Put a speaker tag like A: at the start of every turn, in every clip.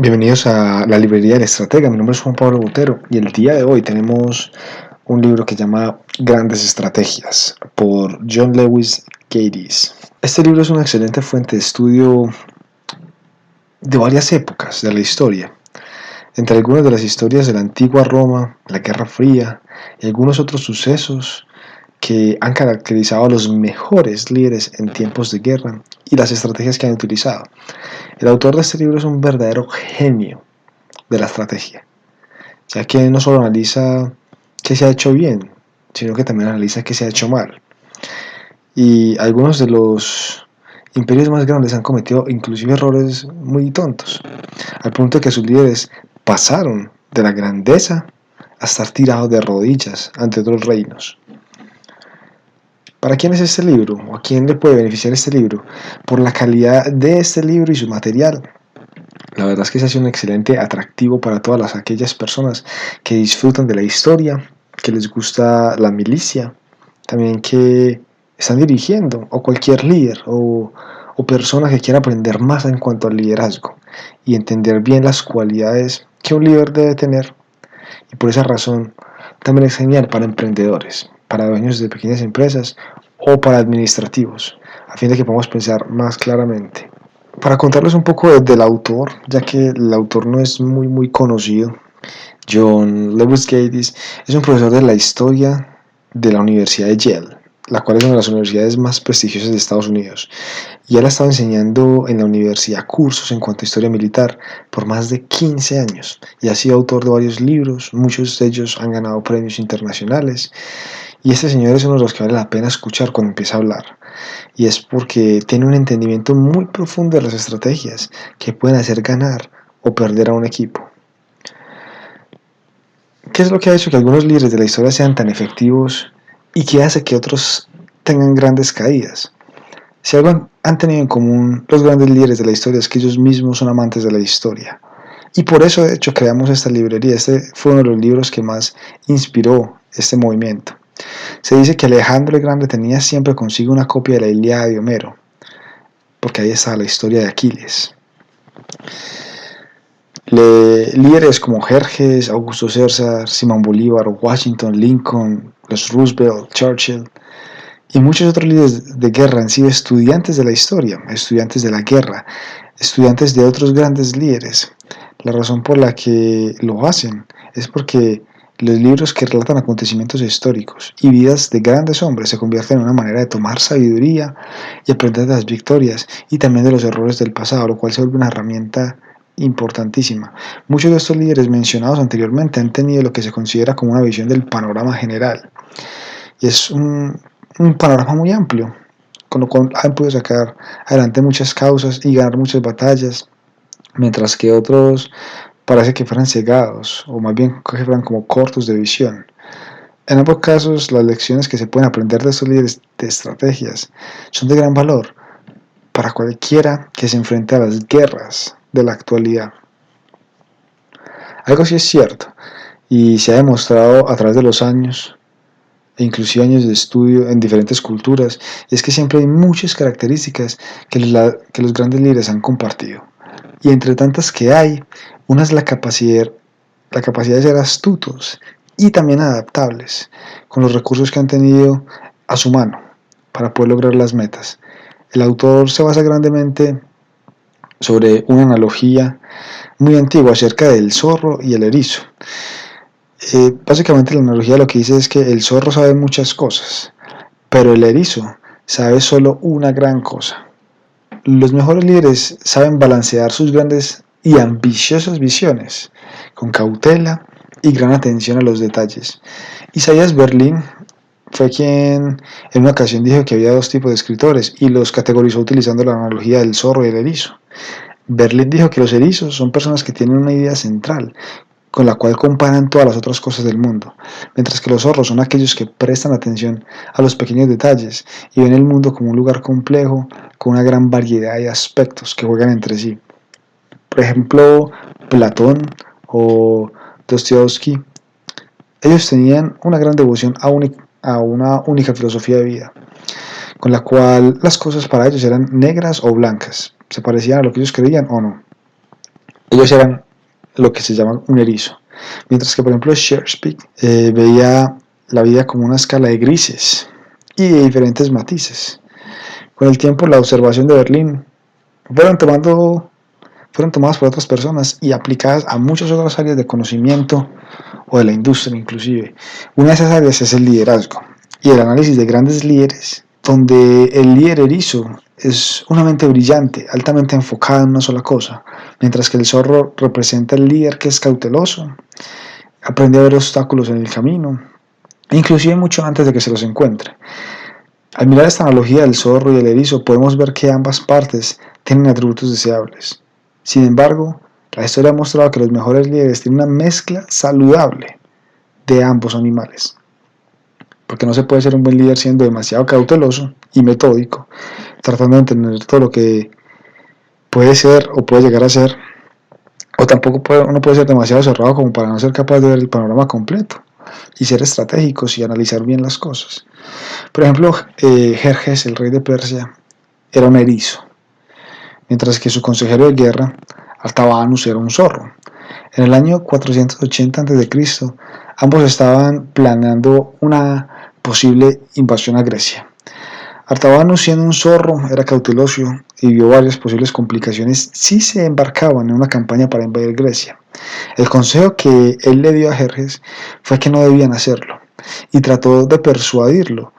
A: Bienvenidos a la librería del estratega. Mi nombre es Juan Pablo Botero y el día de hoy tenemos un libro que se llama Grandes Estrategias por John Lewis Gates. Este libro es una excelente fuente de estudio de varias épocas de la historia, entre algunas de las historias de la antigua Roma, la Guerra Fría y algunos otros sucesos que han caracterizado a los mejores líderes en tiempos de guerra y las estrategias que han utilizado. El autor de este libro es un verdadero genio de la estrategia, ya que no solo analiza qué se ha hecho bien, sino que también analiza qué se ha hecho mal. Y algunos de los imperios más grandes han cometido inclusive errores muy tontos, al punto de que sus líderes pasaron de la grandeza a estar tirados de rodillas ante otros reinos. ¿Para quién es este libro? ¿O a quién le puede beneficiar este libro? Por la calidad de este libro y su material. La verdad es que se hace un excelente atractivo para todas aquellas personas que disfrutan de la historia, que les gusta la milicia, también que están dirigiendo, o cualquier líder o persona que quiera aprender más en cuanto al liderazgo y entender bien las cualidades que un líder debe tener. Y por esa razón también es genial para emprendedores, para dueños de pequeñas empresas o para administrativos, a fin de que podamos pensar más claramente. Para contarles un poco del autor, ya que el autor no es muy conocido, John Lewis Gates es un profesor de la historia de la Universidad de Yale, la cual es una de las universidades más prestigiosas de Estados Unidos. Y él ha estado enseñando en la universidad cursos en cuanto a historia militar por más de 15 años y ha sido autor de varios libros, muchos de ellos han ganado premios internacionales. Y este señor es uno de los que vale la pena escuchar cuando empieza a hablar. Y es porque tiene un entendimiento muy profundo de las estrategias que pueden hacer ganar o perder a un equipo. ¿Qué es lo que ha hecho que algunos líderes de la historia sean tan efectivos y que hace que otros tengan grandes caídas? Si algo han tenido en común los grandes líderes de la historia es que ellos mismos son amantes de la historia. Y por eso, de hecho, creamos esta librería. Este fue uno de los libros que más inspiró este movimiento. Se dice que Alejandro el Grande tenía siempre consigo una copia de la Ilíada de Homero, porque ahí está la historia de Aquiles. Líderes como Jerjes, Augusto César, Simón Bolívar, Washington, Lincoln, los Roosevelt, Churchill y muchos otros líderes de guerra han sido estudiantes de la historia, estudiantes de la guerra, estudiantes de otros grandes líderes. La razón por la que lo hacen es porque los libros que relatan acontecimientos históricos y vidas de grandes hombres se convierten en una manera de tomar sabiduría y aprender de las victorias y también de los errores del pasado, lo cual se vuelve una herramienta importantísima. Muchos de estos líderes mencionados anteriormente han tenido lo que se considera como una visión del panorama general. Y es un panorama muy amplio, con lo cual han podido sacar adelante muchas causas y ganar muchas batallas, mientras que otros parece que fueran cegados, o más bien que fueran como cortos de visión. En ambos casos, las lecciones que se pueden aprender de estos líderes de estrategias son de gran valor para cualquiera que se enfrente a las guerras de la actualidad. Algo sí es cierto, y se ha demostrado a través de los años, e inclusive años de estudio en diferentes culturas, y es que siempre hay muchas características que los grandes líderes han compartido. Y entre tantas que hay, una es la capacidad de ser astutos y también adaptables con los recursos que han tenido a su mano para poder lograr las metas. El autor se basa grandemente sobre una analogía muy antigua acerca del zorro y el erizo. Básicamente la analogía lo que dice es que el zorro sabe muchas cosas, pero el erizo sabe solo una gran cosa. Los mejores líderes saben balancear sus grandes y ambiciosas visiones con cautela y gran atención a los detalles. Isaiah Berlin fue quien en una ocasión dijo que había dos tipos de escritores y los categorizó utilizando la analogía del zorro y el erizo. Berlin dijo que los erizos son personas que tienen una idea central con la cual comparan todas las otras cosas del mundo, mientras que los zorros son aquellos que prestan atención a los pequeños detalles y ven el mundo como un lugar complejo con una gran variedad de aspectos que juegan entre sí. Por ejemplo, Platón o Dostoyevsky, ellos tenían una gran devoción a una única filosofía de vida, con la cual las cosas para ellos eran negras o blancas, se parecían a lo que ellos creían o no. Ellos eran lo que se llama un erizo. Mientras que, por ejemplo, Shakespeare veía la vida como una escala de grises y de diferentes matices. Con el tiempo, la observación de Berlín fueron tomadas por otras personas y aplicadas a muchas otras áreas de conocimiento o de la industria inclusive. Una de esas áreas es el liderazgo y el análisis de grandes líderes, donde el líder erizo es una mente brillante, altamente enfocada en una sola cosa, mientras que el zorro representa el líder que es cauteloso, aprende a ver obstáculos en el camino, inclusive mucho antes de que se los encuentre. Al mirar esta analogía del zorro y el erizo, podemos ver que ambas partes tienen atributos deseables. Sin embargo, la historia ha mostrado que los mejores líderes tienen una mezcla saludable de ambos animales. Porque no se puede ser un buen líder siendo demasiado cauteloso y metódico, tratando de entender todo lo que puede ser o puede llegar a ser, o tampoco uno puede ser demasiado cerrado como para no ser capaz de ver el panorama completo y ser estratégicos y analizar bien las cosas. Por ejemplo, Jerjes, el rey de Persia, era un erizo, mientras que su consejero de guerra, Artabanus, era un zorro. En el año 480 a.C., ambos estaban planeando una posible invasión a Grecia. Artabanus, siendo un zorro, era cauteloso y vio varias posibles complicaciones si se embarcaban en una campaña para invadir Grecia. El consejo que él le dio a Jerjes fue que no debían hacerlo, y trató de persuadirlo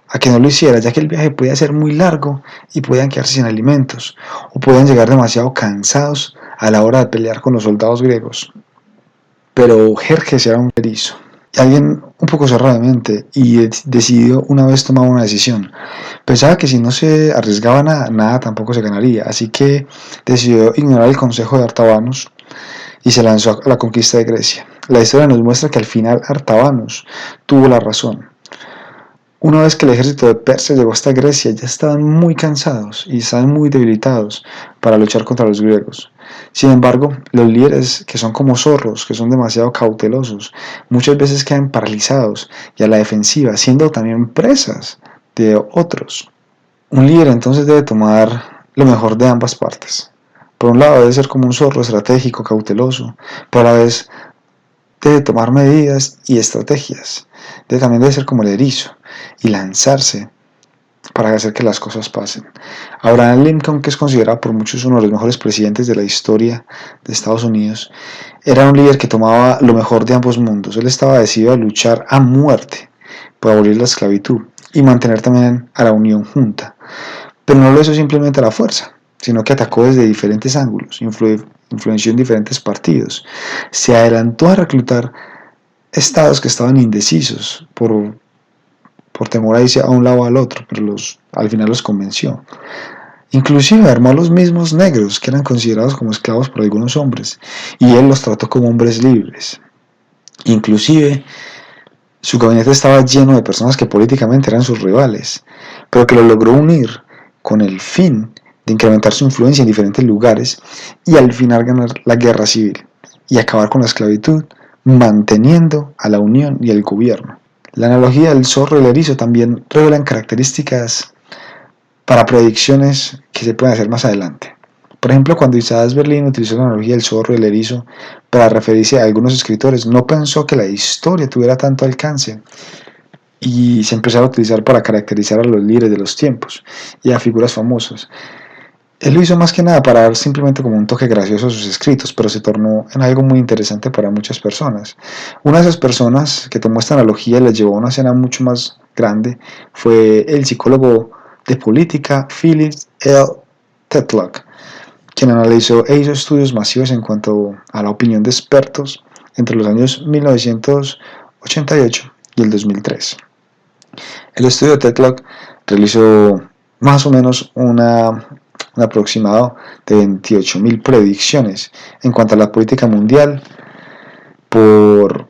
A: a que no lo hiciera, ya que el viaje podía ser muy largo y podían quedarse sin alimentos, o podían llegar demasiado cansados a la hora de pelear con los soldados griegos. Pero Jerjes era un erizo, alguien un poco cerrado de mente, y decidió una vez tomar una decisión. Pensaba que si no se arriesgaba nada, nada tampoco se ganaría, así que decidió ignorar el consejo de Artabanus y se lanzó a la conquista de Grecia. La historia nos muestra que al final Artabanus tuvo la razón. Una vez que el ejército de Persia llegó hasta Grecia, ya estaban muy cansados y estaban muy debilitados para luchar contra los griegos. Sin embargo, los líderes que son como zorros, que son demasiado cautelosos, muchas veces quedan paralizados y a la defensiva, siendo también presas de otros. Un líder entonces debe tomar lo mejor de ambas partes. Por un lado debe ser como un zorro estratégico, cauteloso, pero a la vez debe tomar medidas y estrategias. También debe ser como el erizo y lanzarse para hacer que las cosas pasen. Abraham Lincoln, que es considerado por muchos uno de los mejores presidentes de la historia de Estados Unidos, era un líder que tomaba lo mejor de ambos mundos. Él estaba decidido a luchar a muerte por abolir la esclavitud y mantener también a la Unión junta. Pero no lo hizo simplemente a la fuerza, sino que atacó desde diferentes ángulos, influenció en diferentes partidos, se adelantó a reclutar estados que estaban indecisos por temor a irse a un lado o al otro, pero al final los convenció. Inclusive armó a los mismos negros que eran considerados como esclavos por algunos hombres, y él los trató como hombres libres. Inclusive su gabinete estaba lleno de personas que políticamente eran sus rivales, pero que lo logró unir con el fin de incrementar su influencia en diferentes lugares y al final ganar la guerra civil y acabar con la esclavitud, manteniendo a la Unión y el gobierno. La analogía del zorro y el erizo también revelan características para predicciones que se pueden hacer más adelante. Por ejemplo, cuando Isaiah Berlin utilizó la analogía del zorro y el erizo para referirse a algunos escritores, no pensó que la historia tuviera tanto alcance y se empezó a utilizar para caracterizar a los líderes de los tiempos y a figuras famosas. Él lo hizo más que nada para dar simplemente como un toque gracioso a sus escritos, pero se tornó en algo muy interesante para muchas personas. Una de esas personas que tomó esta analogía y la llevó a una escena mucho más grande fue el psicólogo de política Philip L. Tetlock, quien analizó e hizo estudios masivos en cuanto a la opinión de expertos entre los años 1988 y el 2003. El estudio de Tetlock realizó más o menos un aproximado de 28.000 predicciones en cuanto a la política mundial por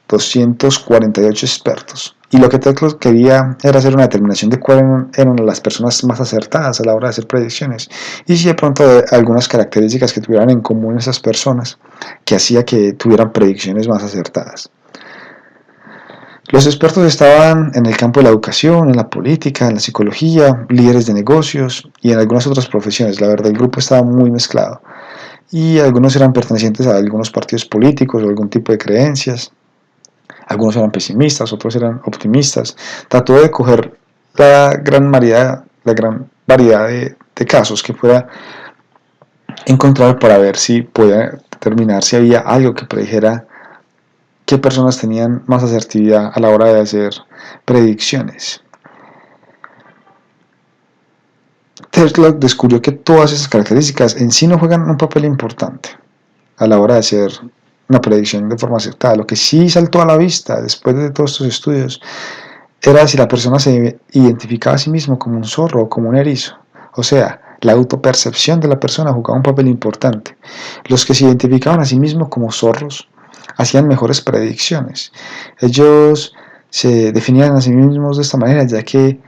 A: 248 expertos. Y lo que Tetlock quería era hacer una determinación de cuáles eran las personas más acertadas a la hora de hacer predicciones y si de pronto algunas características que tuvieran en común esas personas que hacía que tuvieran predicciones más acertadas. Los expertos estaban en el campo de la educación, en la política, en la psicología, líderes de negocios y en algunas otras profesiones. La verdad, el grupo estaba muy mezclado. y algunos eran pertenecientes a algunos partidos políticos o algún tipo de creencias. Algunos eran pesimistas, otros eran optimistas. Trató de coger la gran variedad de casos que pueda encontrar para ver si podía determinar si había algo que predijera qué personas tenían más asertividad a la hora de hacer predicciones. Tesla descubrió que todas esas características en sí no juegan un papel importante a la hora de hacer una predicción de forma acertada. Lo que sí saltó a la vista después de todos estos estudios era si la persona se identificaba a sí mismo como un zorro o como un erizo. O sea, la autopercepción de la persona jugaba un papel importante. Los que se identificaban a sí mismos como zorros hacían mejores predicciones. Ellos se definían a sí mismos de esta manera, ya que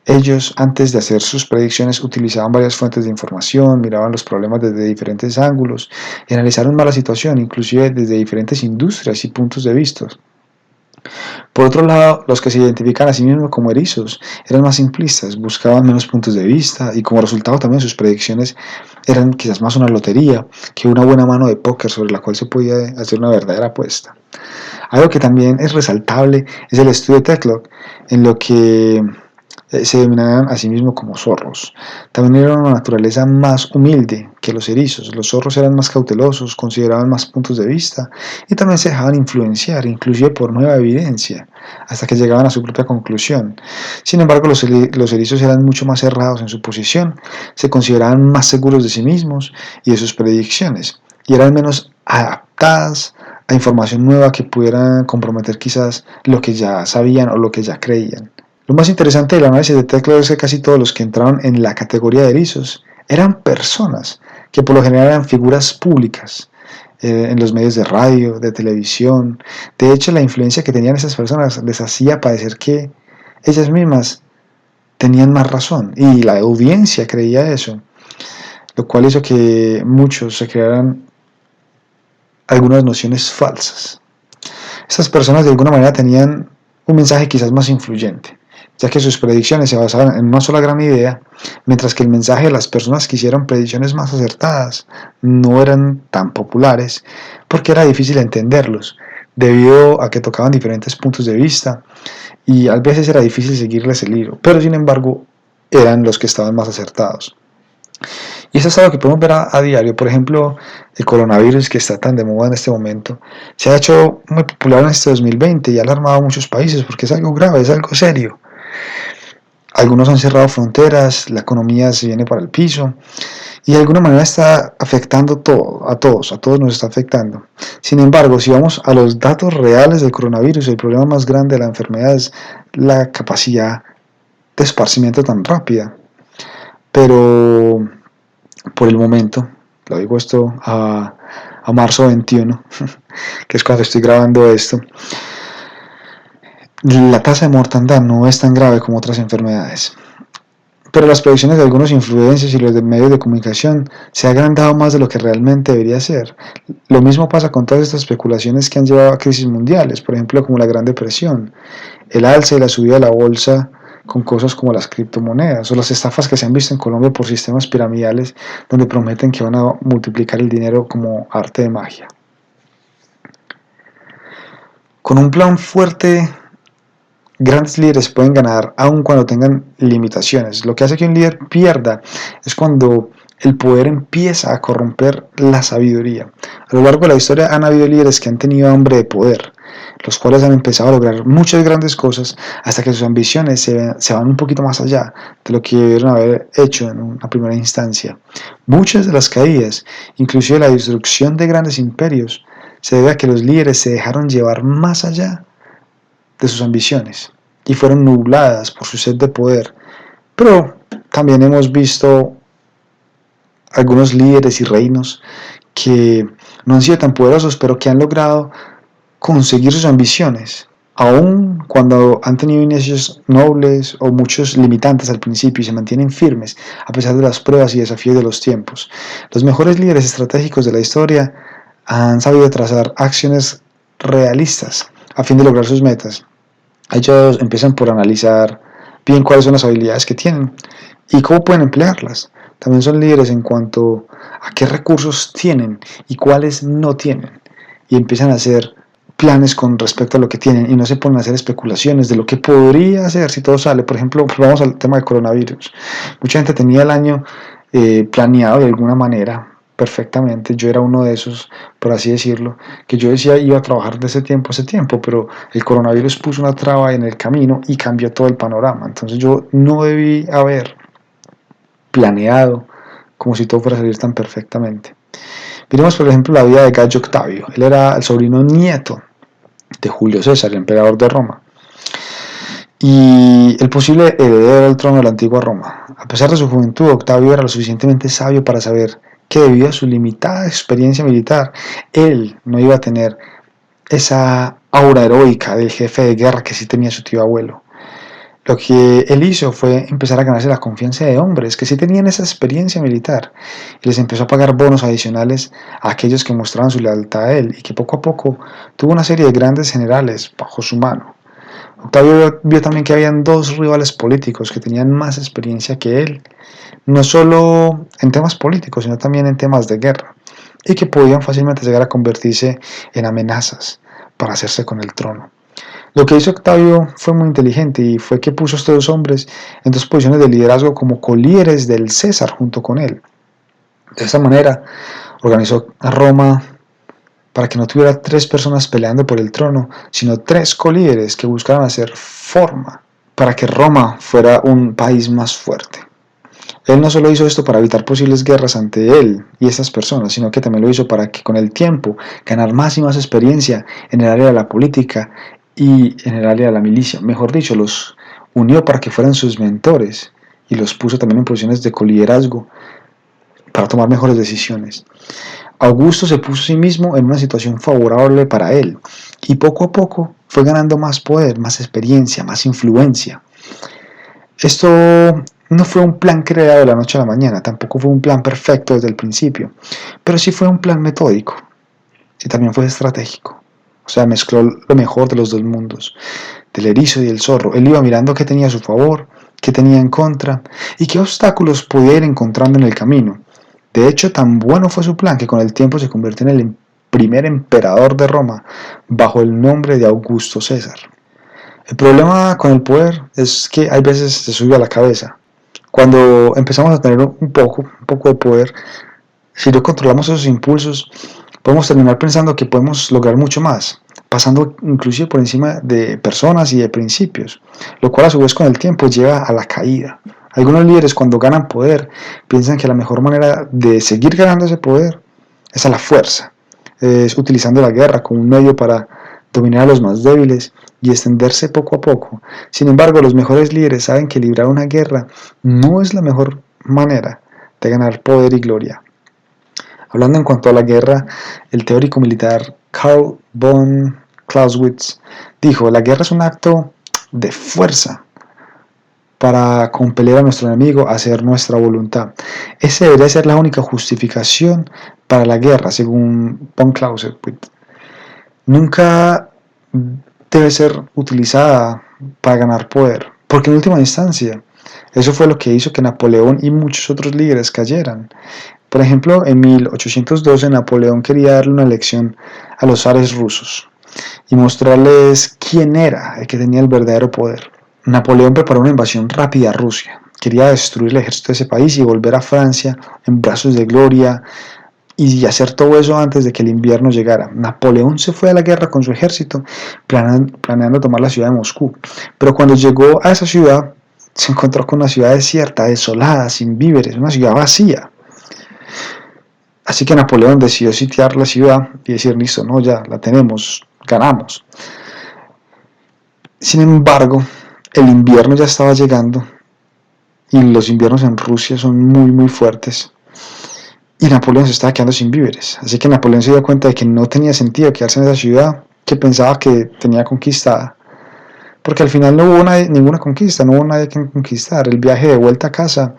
A: ellos, antes de hacer sus predicciones, utilizaban varias fuentes de información, miraban los problemas desde diferentes ángulos y analizaron más la situación, inclusive desde diferentes industrias y puntos de vista. Por otro lado, los que se identifican a sí mismos como erizos eran más simplistas, buscaban menos puntos de vista y como resultado también sus predicciones eran quizás más una lotería que una buena mano de póker sobre la cual se podía hacer una verdadera apuesta. Algo que también es resaltable es el estudio de Tetlock, en lo que se denominaban a sí mismos como zorros. También era una naturaleza más humilde que los erizos. Los zorros eran más cautelosos, consideraban más puntos de vista y también se dejaban influenciar, inclusive por nueva evidencia, hasta que llegaban a su propia conclusión. Sin embargo, los erizos eran mucho más cerrados en su posición, se consideraban más seguros de sí mismos y de sus predicciones, y eran menos adaptadas a información nueva que pudiera comprometer quizás lo que ya sabían o lo que ya creían. Lo más interesante del análisis de Tesla es que casi todos los que entraron en la categoría de erizos eran personas que por lo general eran figuras públicas en los medios de radio, de televisión. De hecho, la influencia que tenían esas personas les hacía parecer que ellas mismas tenían más razón y la audiencia creía eso, lo cual hizo que muchos se crearan algunas nociones falsas. Estas personas de alguna manera tenían un mensaje quizás más influyente, ya que sus predicciones se basaban en una sola gran idea, mientras que el mensaje de las personas que hicieron predicciones más acertadas no eran tan populares, porque era difícil entenderlos, debido a que tocaban diferentes puntos de vista, y a veces era difícil seguirles el hilo, pero sin embargo eran los que estaban más acertados. Y eso es algo que podemos ver a diario. Por ejemplo, el coronavirus que está tan de moda en este momento se ha hecho muy popular en este 2020 y ha alarmado a muchos países porque es algo grave, es algo serio. Algunos han cerrado fronteras, la economía se viene para el piso y de alguna manera está afectando todo, a todos nos está afectando. Sin embargo, si vamos a los datos reales del coronavirus, el problema más grande de la enfermedad es la capacidad de esparcimiento tan rápida. Pero por el momento, lo digo esto a marzo 21, que es cuando estoy grabando esto, la tasa de mortandad no es tan grave como otras enfermedades. Pero las predicciones de algunos influencers y los de medios de comunicación se han agrandado más de lo que realmente debería ser. Lo mismo pasa con todas estas especulaciones que han llevado a crisis mundiales, por ejemplo como la Gran Depresión, el alza y la subida de la bolsa con cosas como las criptomonedas o las estafas que se han visto en Colombia por sistemas piramidales donde prometen que van a multiplicar el dinero como arte de magia. Con un plan fuerte, grandes líderes pueden ganar aun cuando tengan limitaciones. Lo que hace que un líder pierda es cuando el poder empieza a corromper la sabiduría. A lo largo de la historia han habido líderes que han tenido hambre de poder, los cuales han empezado a lograr muchas grandes cosas hasta que sus ambiciones se van un poquito más allá de lo que debieron haber hecho en una primera instancia. Muchas de las caídas, inclusive la destrucción de grandes imperios, se debe a que los líderes se dejaron llevar más allá de sus ambiciones y fueron nubladas por su sed de poder. Pero también hemos visto algunos líderes y reinos que no han sido tan poderosos, pero que han logrado conseguir sus ambiciones, aun cuando han tenido inicios nobles o muchos limitantes al principio y se mantienen firmes a pesar de las pruebas y desafíos de los tiempos. Los mejores líderes estratégicos de la historia han sabido trazar acciones realistas a fin de lograr sus metas. Ellos empiezan por analizar bien cuáles son las habilidades que tienen y cómo pueden emplearlas. también son líderes en cuanto a qué recursos tienen y cuáles no tienen. Y empiezan a hacer planes con respecto a lo que tienen y no se ponen a hacer especulaciones de lo que podría hacer si todo sale. Por ejemplo, vamos al tema del coronavirus. Mucha gente tenía el año planeado de alguna manera perfectamente. Yo era uno de esos, por así decirlo, que yo decía iba a trabajar de ese tiempo a ese tiempo, pero el coronavirus puso una traba en el camino y cambió todo el panorama. Entonces yo no debí haber planeado como si todo fuera a salir tan perfectamente. Miremos por ejemplo la vida de Gallo Octavio. Él era el sobrino nieto de Julio César, el emperador de Roma, y el posible heredero del trono de la antigua Roma. A pesar de su juventud, Octavio era lo suficientemente sabio para saber que debido a su limitada experiencia militar, él no iba a tener esa aura heroica del jefe de guerra que sí tenía su tío abuelo. Lo que él hizo fue empezar a ganarse la confianza de hombres que sí tenían esa experiencia militar y les empezó a pagar bonos adicionales a aquellos que mostraban su lealtad a él y que poco a poco tuvo una serie de grandes generales bajo su mano. Octavio vio también que habían dos rivales políticos que tenían más experiencia que él, no solo en temas políticos, sino también en temas de guerra, y que podían fácilmente llegar a convertirse en amenazas para hacerse con el trono. Lo que hizo Octavio fue muy inteligente y fue que puso a estos dos hombres en dos posiciones de liderazgo como colíderes del César junto con él. De esta manera organizó a Roma para que no tuviera tres personas peleando por el trono, sino tres colíderes que buscaran hacer forma para que Roma fuera un país más fuerte. Él no solo hizo esto para evitar posibles guerras ante él y estas personas, sino que también lo hizo para que con el tiempo ganar más y más experiencia en el área de la política y en el área de la milicia. Mejor dicho, los unió para que fueran sus mentores y los puso también en posiciones de coliderazgo para tomar mejores decisiones. Augusto se puso a sí mismo en una situación favorable para él y poco a poco fue ganando más poder, más experiencia, más influencia. Esto no fue un plan creado de la noche a la mañana, tampoco fue un plan perfecto desde el principio, pero sí fue un plan metódico y también fue estratégico. O sea, mezcló lo mejor de los dos mundos, del erizo y del zorro. Él iba mirando qué tenía a su favor, qué tenía en contra y qué obstáculos podía ir encontrando en el camino. De hecho, tan bueno fue su plan que con el tiempo se convirtió en el primer emperador de Roma bajo el nombre de Augusto César. El problema con el poder es que hay veces se sube a la cabeza. Cuando empezamos a tener un poco de poder, si no controlamos esos impulsos, podemos terminar pensando que podemos lograr mucho más, pasando inclusive por encima de personas y de principios, lo cual a su vez con el tiempo lleva a la caída. Algunos líderes cuando ganan poder piensan que la mejor manera de seguir ganando ese poder es a la fuerza, es utilizando la guerra como un medio para dominar a los más débiles y extenderse poco a poco. Sin embargo, los mejores líderes saben que librar una guerra no es la mejor manera de ganar poder y gloria. Hablando en cuanto a la guerra, el teórico militar Karl von Clausewitz dijo: la guerra es un acto de fuerza para compeler a nuestro enemigo a hacer nuestra voluntad. Esa debería ser la única justificación para la guerra, según von Clausewitz. Nunca debe ser utilizada para ganar poder, porque en última instancia, eso fue lo que hizo que Napoleón y muchos otros líderes cayeran. Por ejemplo, en 1812 Napoleón quería darle una lección a los zares rusos y mostrarles quién era el que tenía el verdadero poder. Napoleón preparó una invasión rápida a Rusia. Quería destruir el ejército de ese país y volver a Francia en brazos de gloria y hacer todo eso antes de que el invierno llegara. Napoleón se fue a la guerra con su ejército planeando tomar la ciudad de Moscú. Pero cuando llegó a esa ciudad se encontró con una ciudad desierta, desolada, sin víveres, una ciudad vacía. Así que Napoleón decidió sitiar la ciudad y decir: listo, no, ya la tenemos, ganamos. Sin embargo, el invierno ya estaba llegando y los inviernos en Rusia son muy fuertes y Napoleón se estaba quedando sin víveres. Así que Napoleón se dio cuenta de que no tenía sentido quedarse en esa ciudad que pensaba que tenía conquistada, porque al final no hubo ninguna conquista, no hubo nadie que conquistar. El viaje de vuelta a casa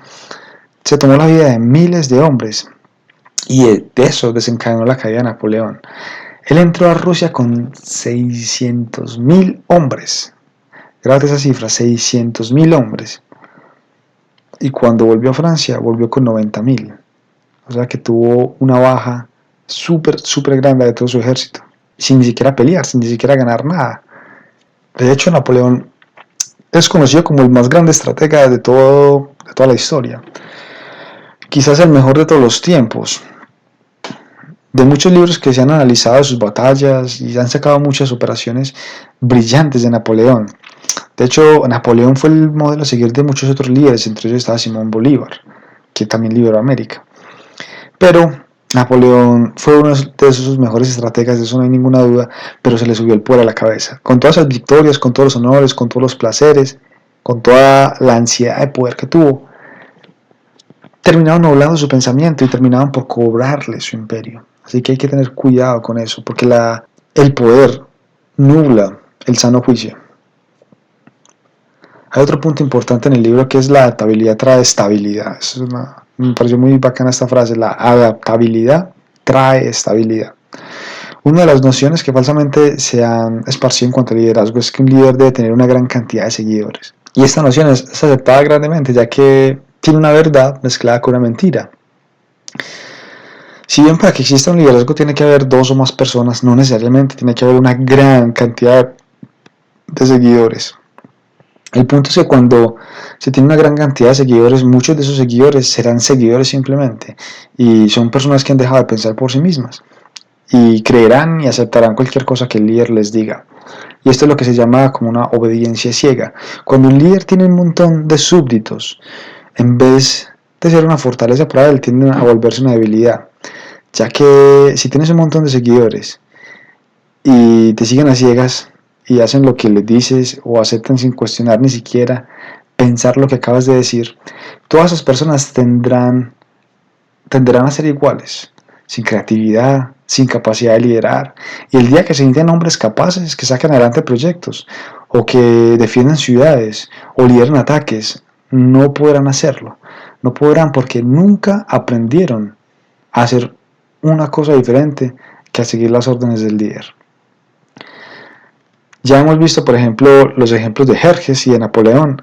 A: se tomó la vida de miles de hombres y de eso desencadenó la caída de Napoleón. Él entró a Rusia con 600.000 hombres. Grábate esa cifra, 600.000 hombres. y cuando volvió a Francia volvió con 90.000. O sea que tuvo una baja súper grande de todo su ejército, sin ni siquiera pelear, sin ni siquiera ganar nada. De hecho, Napoleón es conocido como el más grande estratega de toda la historia. Quizás el mejor de todos los tiempos. De muchos libros que se han analizado sus batallas y han sacado muchas operaciones brillantes de Napoleón. De hecho, Napoleón fue el modelo a seguir de muchos otros líderes, entre ellos estaba Simón Bolívar, que también liberó América. Pero Napoleón fue uno de sus mejores estrategas, de eso no hay ninguna duda, pero se le subió el poder a la cabeza. Con todas las victorias, con todos los honores, con todos los placeres, con toda la ansiedad de poder que tuvo, terminaron nublando su pensamiento y terminaban por cobrarle su imperio. Así que hay que tener cuidado con eso, porque el poder nubla el sano juicio. Hay otro punto importante en el libro que es la adaptabilidad trae estabilidad. Me pareció muy bacana esta frase, la adaptabilidad trae estabilidad. Una de las nociones que falsamente se han esparcido en cuanto al liderazgo es que un líder debe tener una gran cantidad de seguidores. Y esta noción es aceptada grandemente, ya que tiene una verdad mezclada con una mentira. Si bien para que exista un liderazgo tiene que haber dos o más personas, no necesariamente tiene que haber una gran cantidad de seguidores. El punto es que cuando se tiene una gran cantidad de seguidores, muchos de esos seguidores serán seguidores simplemente y son personas que han dejado de pensar por sí mismas y creerán y aceptarán cualquier cosa que el líder les diga. Y esto es lo que se llama como una obediencia ciega. Cuando un líder tiene un montón de súbditos, en vez de ser una fortaleza para él, tienden a volverse una debilidad. Ya que si tienes un montón de seguidores y te siguen a ciegas y hacen lo que les dices o aceptan sin cuestionar ni siquiera pensar lo que acabas de decir, todas esas personas tenderán a ser iguales, sin creatividad, sin capacidad de liderar. Y el día que se sienten hombres capaces, que sacan adelante proyectos, o que defiendan ciudades, o lideren ataques, no podrán hacerlo. No podrán porque nunca aprendieron a hacer una cosa diferente que a seguir las órdenes del líder. Ya hemos visto, por ejemplo, los ejemplos de Jerjes y de Napoleón,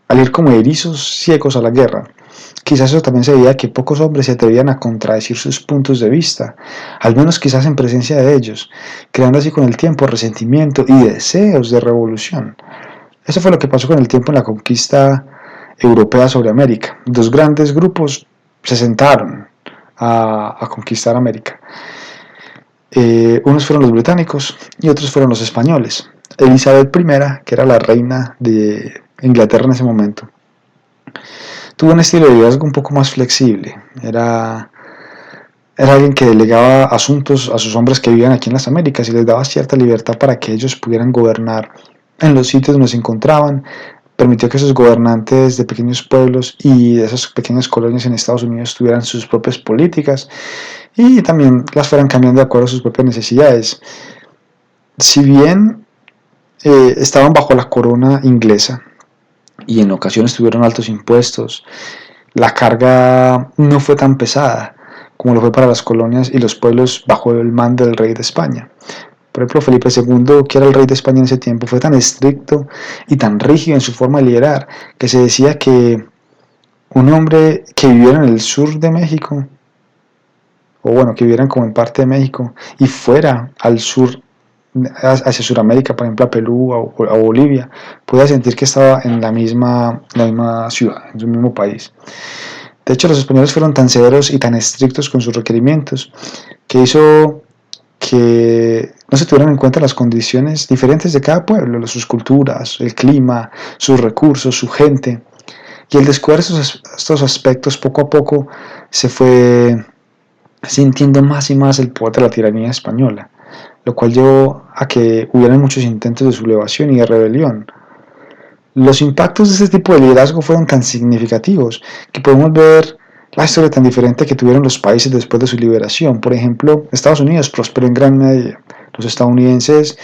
A: al ir como erizos ciegos a la guerra. Quizás eso también se debía a que pocos hombres se atrevían a contradecir sus puntos de vista, al menos quizás en presencia de ellos, creando así con el tiempo resentimiento y deseos de revolución. Eso fue lo que pasó con el tiempo en la conquista europea sobre América. Dos grandes grupos se sentaron a conquistar América. Unos fueron los británicos y otros fueron los españoles. Elizabeth I, que era la reina de Inglaterra en ese momento, tuvo un estilo de liderazgo un poco más flexible. Era alguien que delegaba asuntos a sus hombres que vivían aquí en las Américas y les daba cierta libertad para que ellos pudieran gobernar en los sitios donde se encontraban. Permitió que esos gobernantes de pequeños pueblos y de esas pequeñas colonias en Estados Unidos tuvieran sus propias políticas y también las fueran cambiando de acuerdo a sus propias necesidades. Si bien estaban bajo la corona inglesa y en ocasiones tuvieron altos impuestos, la carga no fue tan pesada como lo fue para las colonias y los pueblos bajo el mando del rey de España. Por ejemplo, Felipe II, que era el rey de España en ese tiempo, fue tan estricto y tan rígido en su forma de liderar que se decía que un hombre que viviera en el sur de México, o bueno, que vivieran como en parte de México y fuera al sur, hacia Sudamérica, por ejemplo a Perú o a Bolivia, podía sentir que estaba en la misma ciudad, en su mismo país. De hecho, los españoles fueron tan severos y tan estrictos con sus requerimientos que hizo que no se tuvieran en cuenta las condiciones diferentes de cada pueblo, sus culturas, el clima, sus recursos, su gente. Y el descubrir estos aspectos poco a poco se fue sintiendo más y más el poder de la tiranía española, lo cual llevó a que hubieran muchos intentos de sublevación y de rebelión. Los impactos de este tipo de liderazgo fueron tan significativos que podemos ver la historia tan diferente que tuvieron los países después de su liberación. Por ejemplo, Estados Unidos prosperó en gran medida. Los estadounidenses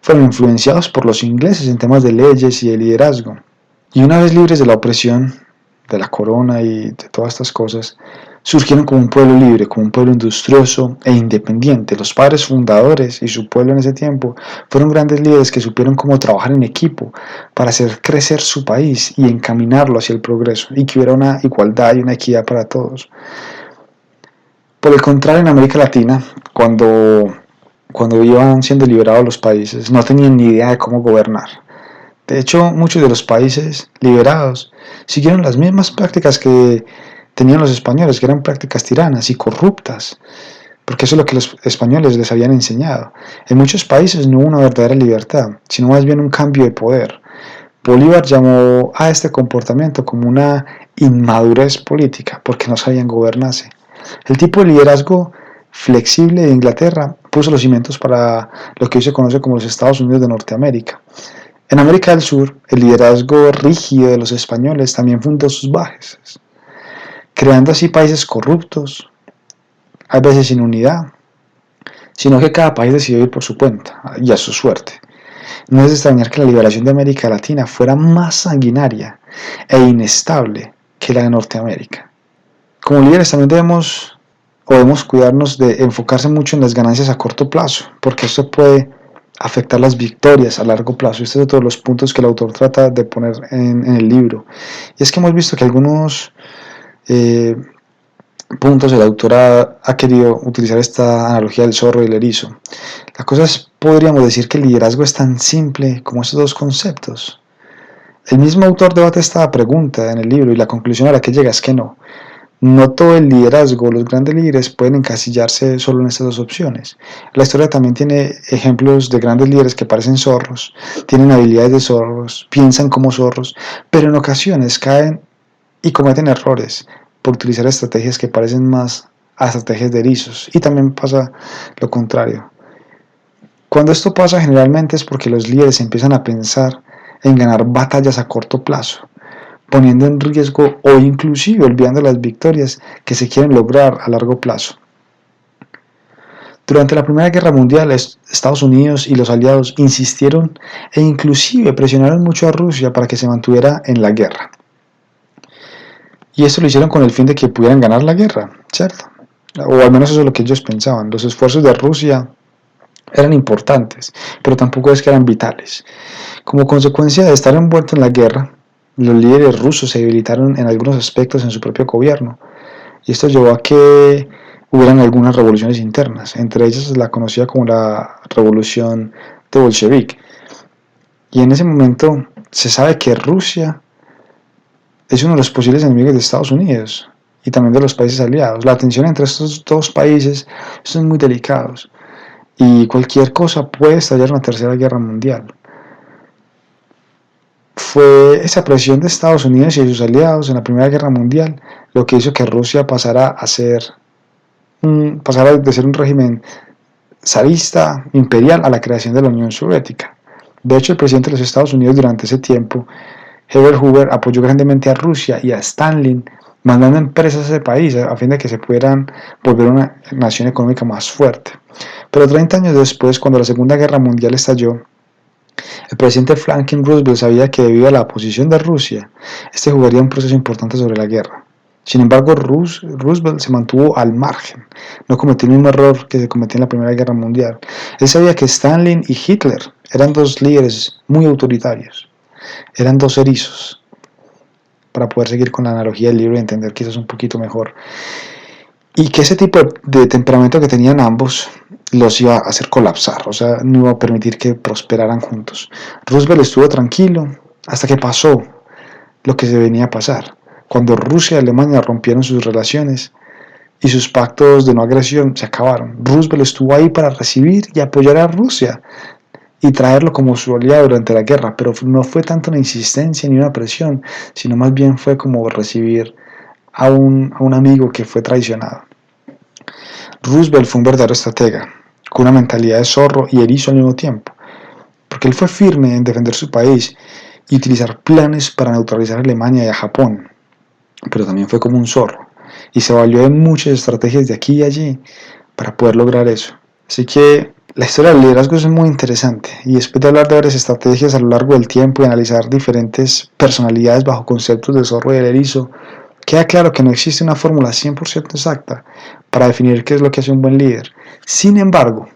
A: fueron influenciados por los ingleses en temas de leyes y de liderazgo. Y una vez libres de la opresión, de la corona y de todas estas cosas, surgieron como un pueblo libre, como un pueblo industrioso e independiente. Los padres fundadores y su pueblo en ese tiempo fueron grandes líderes que supieron cómo trabajar en equipo para hacer crecer su país y encaminarlo hacia el progreso y que hubiera una igualdad y una equidad para todos. Por el contrario, en América Latina, cuando iban siendo liberados los países, no tenían ni idea de cómo gobernar. De hecho, muchos de los países liberados siguieron las mismas prácticas que tenían los españoles, que eran prácticas tiranas y corruptas, porque eso es lo que los españoles les habían enseñado. En muchos países no hubo una verdadera libertad, sino más bien un cambio de poder. Bolívar llamó a este comportamiento como una inmadurez política, porque no sabían gobernarse. El tipo de liderazgo flexible de Inglaterra puso los cimientos para lo que hoy se conoce como los Estados Unidos de Norteamérica. En América del Sur, el liderazgo rígido de los españoles también fundó sus bases, creando así países corruptos, a veces sin unidad, sino que cada país decidió ir por su cuenta y a su suerte. No es de extrañar que la liberación de América Latina fuera más sanguinaria e inestable que la de Norteamérica. Como líderes también debemos cuidarnos de enfocarse mucho en las ganancias a corto plazo, porque esto puede afectar las victorias a largo plazo. Este es otro de los puntos que el autor trata de poner en el libro. Y es que hemos visto que algunos puntos el autor ha querido utilizar esta analogía del zorro y el erizo. La cosa es, podríamos decir que el liderazgo es tan simple como estos dos conceptos. El mismo autor debate esta pregunta en el libro y la conclusión a la que llega es que no. No todo el liderazgo, los grandes líderes pueden encasillarse solo en estas dos opciones. La historia también tiene ejemplos de grandes líderes que parecen zorros, tienen habilidades de zorros, piensan como zorros, pero en ocasiones caen y cometen errores por utilizar estrategias que parecen más a estrategias de erizos. Y también pasa lo contrario. Cuando esto pasa generalmente es porque los líderes empiezan a pensar en ganar batallas a corto plazo, poniendo en riesgo o inclusive olvidando las victorias que se quieren lograr a largo plazo. Durante la Primera Guerra Mundial, Estados Unidos y los aliados insistieron e inclusive presionaron mucho a Rusia para que se mantuviera en la guerra. Y esto lo hicieron con el fin de que pudieran ganar la guerra, ¿cierto? O al menos eso es lo que ellos pensaban. Los esfuerzos de Rusia eran importantes, pero tampoco es que eran vitales. Como consecuencia de estar envueltos en la guerra, los líderes rusos se debilitaron en algunos aspectos en su propio gobierno, y esto llevó a que hubieran algunas revoluciones internas, entre ellas la conocida como la revolución de Bolshevik. Y en ese momento se sabe que Rusia es uno de los posibles enemigos de Estados Unidos y también de los países aliados. La tensión entre estos dos países son muy delicados y cualquier cosa puede estallar una tercera guerra mundial. Fue esa presión de Estados Unidos y de sus aliados en la Primera Guerra Mundial lo que hizo que Rusia pasara de ser un régimen zarista imperial a la creación de la Unión Soviética. De hecho, el presidente de los Estados Unidos durante ese tiempo, Herbert Hoover, apoyó grandemente a Rusia y a Stalin, mandando empresas a ese país a fin de que se pudieran volver una nación económica más fuerte. Pero 30 años después, cuando la Segunda Guerra Mundial estalló, el presidente Franklin Roosevelt sabía que debido a la posición de Rusia, este jugaría un proceso importante sobre la guerra. Sin embargo, Roosevelt se mantuvo al margen, no cometió el mismo error que se cometió en la Primera Guerra Mundial. Él sabía que Stalin y Hitler eran dos líderes muy autoritarios, eran dos erizos, para poder seguir con la analogía del libro y entender quizás un poquito mejor. Y que ese tipo de temperamento que tenían ambos los iba a hacer colapsar, o sea, no iba a permitir que prosperaran juntos. Roosevelt estuvo tranquilo hasta que pasó lo que se venía a pasar. Cuando Rusia y Alemania rompieron sus relaciones y sus pactos de no agresión se acabaron, Roosevelt estuvo ahí para recibir y apoyar a Rusia y traerlo como su aliado durante la guerra, pero no fue tanto una insistencia ni una presión, sino más bien fue como recibir a un amigo que fue traicionado. Roosevelt fue un verdadero estratega, con una mentalidad de zorro y erizo al mismo tiempo, porque él fue firme en defender su país y utilizar planes para neutralizar a Alemania y a Japón, pero también fue como un zorro, y se valió de muchas estrategias de aquí y allí para poder lograr eso. Así que la historia del liderazgo es muy interesante, y después de hablar de varias estrategias a lo largo del tiempo y analizar diferentes personalidades bajo conceptos de zorro y el erizo, Queda claro que no existe una fórmula 100% exacta para definir qué es lo que hace un buen líder. Sin embargo,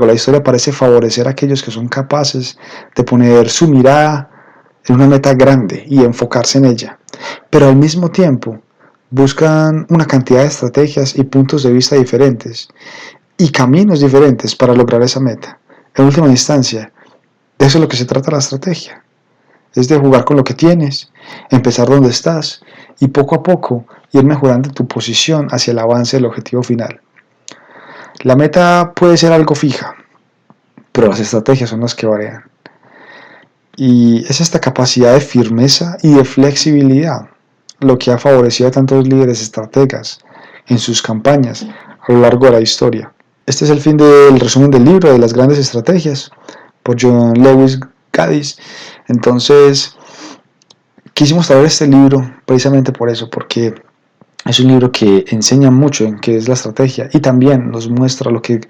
A: la historia parece favorecer a aquellos que son capaces de poner su mirada en una meta grande y enfocarse en ella, pero al mismo tiempo buscan una cantidad de estrategias y puntos de vista diferentes y caminos diferentes para lograr esa meta. En última instancia, de eso es lo que se trata la estrategia. Es de jugar con lo que tienes, empezar donde estás y poco a poco ir mejorando tu posición hacia el avance del objetivo final. La meta puede ser algo fija, pero las estrategias son las que varían. Y es esta capacidad de firmeza y de flexibilidad lo que ha favorecido a tantos líderes estrategas en sus campañas a lo largo de la historia. Este es el fin del resumen del libro de las grandes estrategias por John Lewis Gaddis. Entonces, quisimos traer este libro precisamente por eso, porque es un libro que enseña mucho en qué es la estrategia y también nos muestra lo que,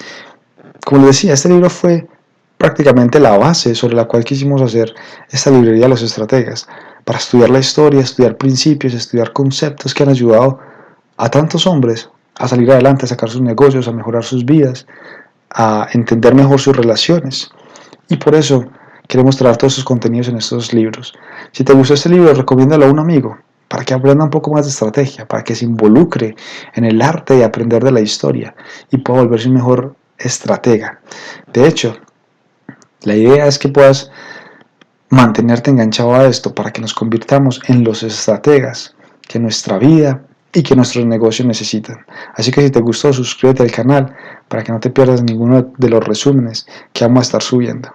A: como les decía, este libro fue prácticamente la base sobre la cual quisimos hacer esta librería de los estrategas, para estudiar la historia, estudiar principios, estudiar conceptos que han ayudado a tantos hombres a salir adelante, a sacar sus negocios, a mejorar sus vidas, a entender mejor sus relaciones. Y por eso queremos traer todos esos contenidos en estos libros. Si te gustó este libro, recomiéndalo a un amigo para que aprenda un poco más de estrategia, para que se involucre en el arte de aprender de la historia y pueda volverse un mejor estratega. De hecho, la idea es que puedas mantenerte enganchado a esto para que nos convirtamos en los estrategas que nuestra vida y que nuestros negocios necesitan. Así que si te gustó, suscríbete al canal para que no te pierdas ninguno de los resúmenes que vamos a estar subiendo.